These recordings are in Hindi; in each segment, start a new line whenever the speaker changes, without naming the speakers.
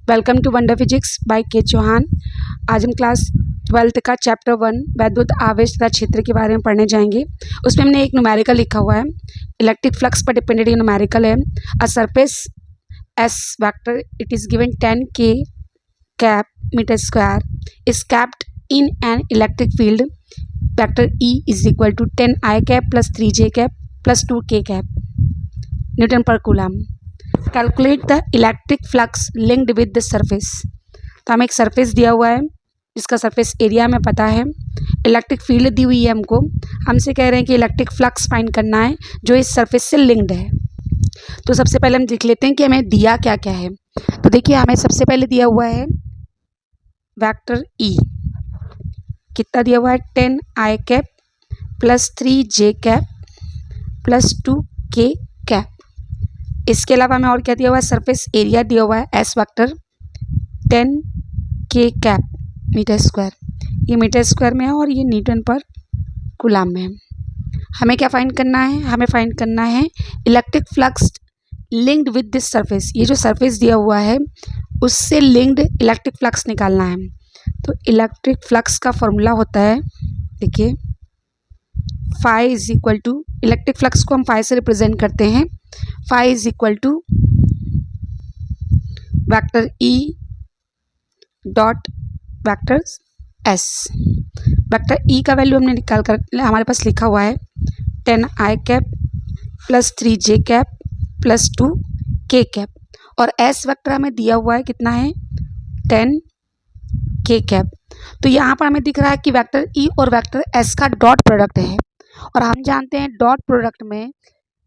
Welcome to wonder physics by K Chauhan. आज हम क्लास 12th का चैप्टर 1 वैद्युत आवेश तथा क्षेत्र के बारे में पढ़ने जाएंगे। उसमें हमने एक न्यूमेरिकल लिखा हुआ है, इलेक्ट्रिक फ्लक्स पर डिपेंडेंट ये न्यूमेरिकल है। A surface S vector it is given 10 k cap metre square is capped in an electric field vector E is equal to 10 I cap plus 3 J cap plus 2 K cap newton per coulomb. Calculate the electric flux linked with the surface. तो हमें एक सरफेस दिया हुआ है जिसका सरफेस एरिया हमें पता है, इलेक्ट्रिक फील्ड दी हुई है हमको, हमसे कह रहे हैं कि इलेक्ट्रिक फ्लक्स फाइंड करना है जो इस सरफेस से लिंक्ड है। तो सबसे पहले हम देख लेते हैं कि हमें दिया क्या क्या है। तो देखिए हमें सबसे पहले दिया हुआ है वेक्टर E, कितना दिया हुआ है 10 I cap plus 3 J cap plus 2 K cap. इसके अलावा हमें और क्या दिया हुआ है, सरफेस एरिया दिया हुआ है S vector 10 K cap metre square, ये मीटर स्क्वायर में है और ये न्यूटन पर कूलम में है। हमें क्या फाइंड करना है, हमें फाइंड करना है electric flux linked with this surface. ये जो सरफेस दिया हुआ है उससे लिंक्ड इलेक्ट्रिक फ्लक्स निकालना है। तो इलेक्ट्रिक फ्लक्स का फॉर्मूला होता है, देखिए phi is equal to, electric flux को हम फाई से रिप्रेजेंट करते हैं, phi is equal to vector E dot vector S। Vector E का वैल्यू हमने निकाल कर हमारे पास लिखा हुआ है 10 I cap plus 3 J cap plus 2 K cap, और S वेक्टर हमें दिया हुआ है कितना है 10 K कैप। तो यहाँ पर हमें दिख रहा है कि वेक्टर E और वेक्टर S का डॉट प्रोडक्ट है, और हम जानते हैं डॉट प्रोडक्ट में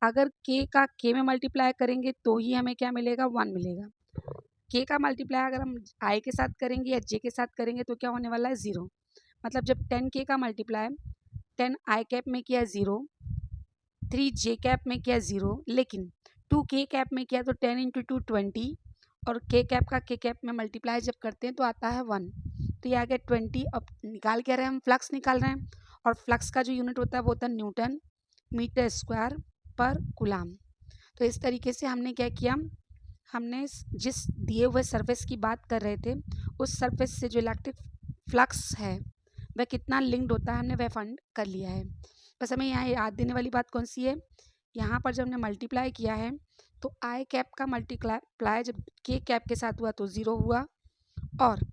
अगर K का K में मल्टीप्लाई करेंगे तो ही हमें क्या मिलेगा, 1 मिलेगा। K का मल्टीप्लाई अगर हम I के साथ करेंगे या J के साथ करेंगे तो क्या होने वाला है, 0। मतलब जब 10 K का मल्टीप्लाई 10 I कैप में किया 0, 3 J कैप में किया 0, लेकिन 2 K कैप में किया तो 10 इंटू 2 20, और K कैप का K कैप में मल्टीप्लाई जब करते हैं तो आता है 1। तो ये आ गया 20। अब निकाल क्या रहे हैं, हम फ्लक्स निकाल रहे हैं, और फ्लक्स का जो यूनिट होता है वो होता है न्यूटन मीटर स्क्वायर पर कूलम। तो इस तरीके से हमने क्या किया, हमने जिस दिए हुए सरफेस की बात कर रहे थे उस सरफेस से जो इलेक्ट्रिक फ्लक्स है वह कितना लिंक्ड होता है हमने वह फाइंड कर लिया है। बस हमें यहाँ याद देने वाली बात कौन सी है, यहाँ पर जब हमने मल्टीप्लाई किया है तो आई कैप का मल्टीप्लाई जब के कैप के साथ हुआ तो 0 हुआ, और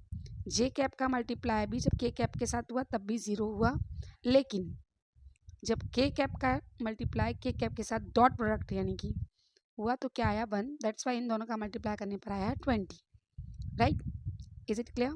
जे कैप का मल्टीप्लाई भी जब के कैप के साथ हुआ तब भी 0 हुआ, लेकिन जब के कैप का मल्टीप्लाई के कैप के साथ डॉट प्रोडक्ट यानी कि हुआ तो क्या आया 1। दैट्स वाई इन दोनों का मल्टीप्लाई करने पर आया है 20। Right, is it clear?